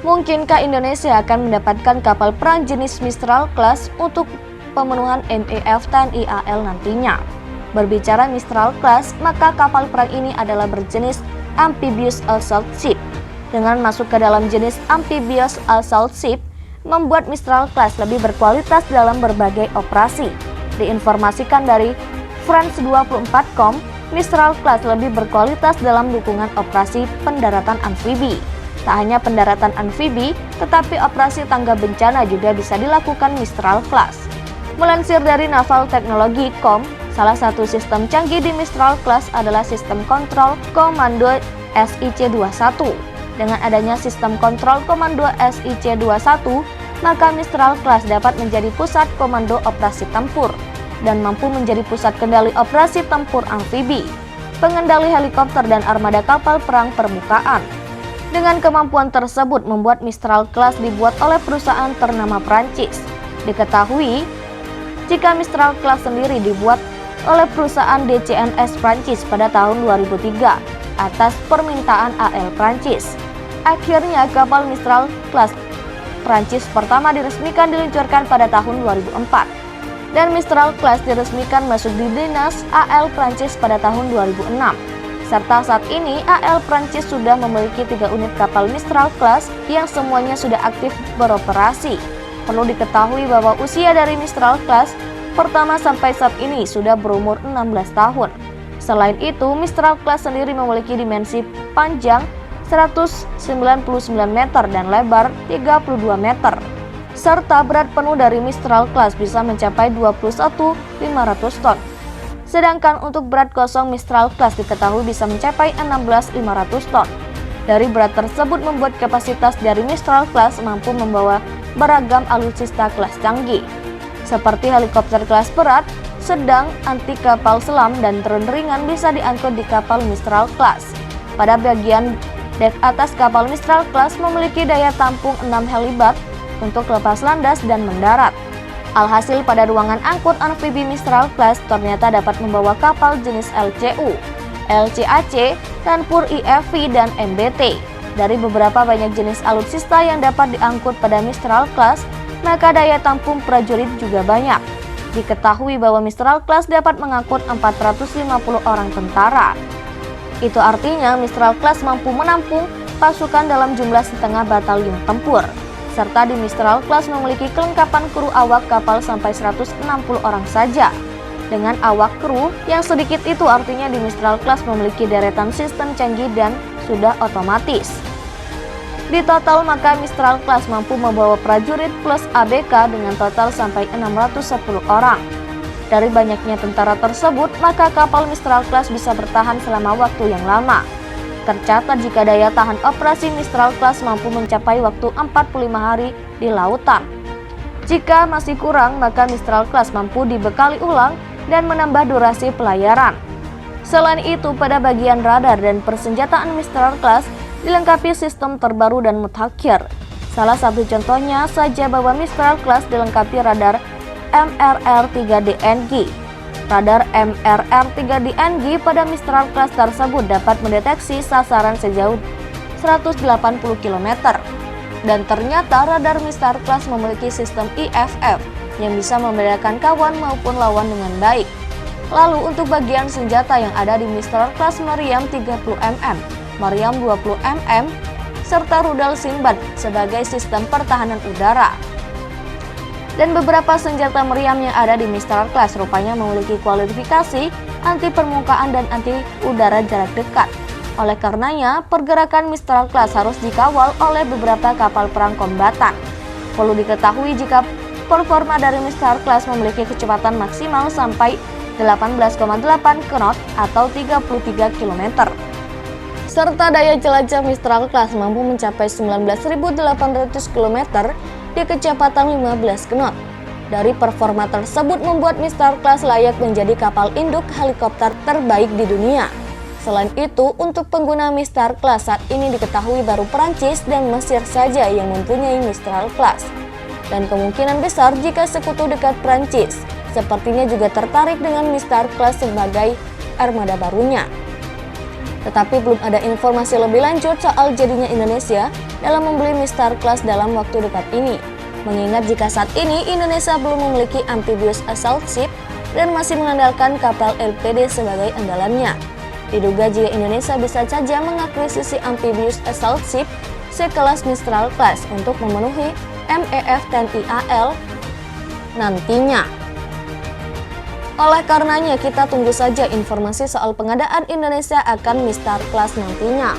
Mungkinkah Indonesia akan mendapatkan kapal perang jenis Mistral Class untuk pemenuhan MEF TNI AL nantinya? Berbicara Mistral Class, maka kapal perang ini adalah berjenis Amphibious Assault Ship. Dengan masuk ke dalam jenis Amphibious Assault Ship, membuat Mistral Class lebih berkualitas dalam berbagai operasi. Diinformasikan dari France24.com, Mistral Class lebih berkualitas dalam dukungan operasi pendaratan amfibi. Tak hanya pendaratan amfibi, tetapi operasi tangga bencana juga bisa dilakukan Mistral Class. Melansir dari navalteknologi.com, salah satu sistem canggih di Mistral Class adalah sistem kontrol komando SIC-21. Dengan adanya sistem kontrol komando SIC-21, maka Mistral Class dapat menjadi pusat komando operasi tempur dan mampu menjadi pusat kendali operasi tempur amfibi, pengendali helikopter dan armada kapal perang permukaan. Dengan kemampuan tersebut membuat Mistral Class dibuat oleh perusahaan ternama Prancis. Diketahui, jika Mistral Class sendiri dibuat oleh perusahaan DCNS Prancis pada tahun 2003 atas permintaan AL Prancis. Akhirnya kapal Mistral Class Prancis pertama diresmikan diluncurkan pada tahun 2004. Dan Mistral Class diresmikan masuk di dinas AL Prancis pada tahun 2006. Serta saat ini AL Prancis sudah memiliki 3 unit kapal Mistral Class yang semuanya sudah aktif beroperasi. Perlu diketahui bahwa usia dari Mistral Class pertama sampai saat ini sudah berumur 16 tahun. Selain itu, Mistral Class sendiri memiliki dimensi panjang 199 meter dan lebar 32 meter. Serta berat penuh dari Mistral Class bisa mencapai 21.500 ton. Sedangkan untuk berat kosong Mistral Class diketahui bisa mencapai 16.500 ton. Dari berat tersebut membuat kapasitas dari Mistral Class mampu membawa beragam alutsista kelas canggih, seperti helikopter kelas berat, sedang, anti kapal selam, dan drone ringan bisa diangkut di kapal Mistral Class. Pada bagian dek atas kapal Mistral Class memiliki daya tampung 6 helibat untuk lepas landas dan mendarat. Alhasil pada ruangan angkut amfibi Mistral Class ternyata dapat membawa kapal jenis LCU, LCAC, tempur IFV, dan MBT. Dari beberapa banyak jenis alutsista yang dapat diangkut pada Mistral Class, maka daya tampung prajurit juga banyak. Diketahui bahwa Mistral Class dapat mengangkut 450 orang tentara. Itu artinya Mistral Class mampu menampung pasukan dalam jumlah setengah batalion tempur. Serta di Mistral Class memiliki kelengkapan kru awak kapal sampai 160 orang saja. Dengan awak kru yang sedikit itu artinya di Mistral Class memiliki deretan sistem canggih dan sudah otomatis. Di total maka Mistral Class mampu membawa prajurit plus ABK dengan total sampai 610 orang. Dari banyaknya tentara tersebut, maka kapal Mistral Class bisa bertahan selama waktu yang lama. Tercatat jika daya tahan operasi Mistral Class mampu mencapai waktu 45 hari di lautan. Jika masih kurang, maka Mistral Class mampu dibekali ulang dan menambah durasi pelayaran. Selain itu, pada bagian radar dan persenjataan Mistral Class dilengkapi sistem terbaru dan mutakhir. Salah satu contohnya saja bahwa Mistral Class dilengkapi radar MRR-3DNG. Radar MRR-3DNG pada Mistral Class tersebut dapat mendeteksi sasaran sejauh 180 km. Dan ternyata radar Mistral Class memiliki sistem IFF yang bisa membedakan kawan maupun lawan dengan baik. Lalu untuk bagian senjata yang ada di Mistral Class meriam 30mm, meriam 20mm, serta rudal Sinbad sebagai sistem pertahanan udara. Dan beberapa senjata meriam yang ada di Mistral Class rupanya memiliki kualifikasi anti permukaan dan anti udara jarak dekat. Oleh karenanya, pergerakan Mistral Class harus dikawal oleh beberapa kapal perang kombatan. Perlu diketahui jika performa dari Mistral Class memiliki kecepatan maksimal sampai 18,8 knot atau 33 km. serta daya jelajah Mistral Class mampu mencapai 19.800 km di kecepatan 15 knot. Dari performa tersebut membuat Mistral Class layak menjadi kapal induk helikopter terbaik di dunia. Selain itu, untuk pengguna Mistral Class saat ini diketahui baru Prancis dan Mesir saja yang mempunyai Mistral Class. Dan kemungkinan besar jika sekutu dekat Prancis sepertinya juga tertarik dengan Mistral Class sebagai armada barunya. Tetapi belum ada informasi lebih lanjut soal jadinya Indonesia dalam membeli Mistral Class dalam waktu dekat ini. Mengingat jika saat ini Indonesia belum memiliki amphibious assault ship dan masih mengandalkan kapal LPD sebagai andalannya. Diduga jika Indonesia bisa saja mengakuisisi amphibious assault ship sekelas Mistral Class untuk memenuhi MEF TNI AL nantinya. Oleh karenanya kita tunggu saja informasi soal pengadaan Indonesia akan Mistral Class nantinya.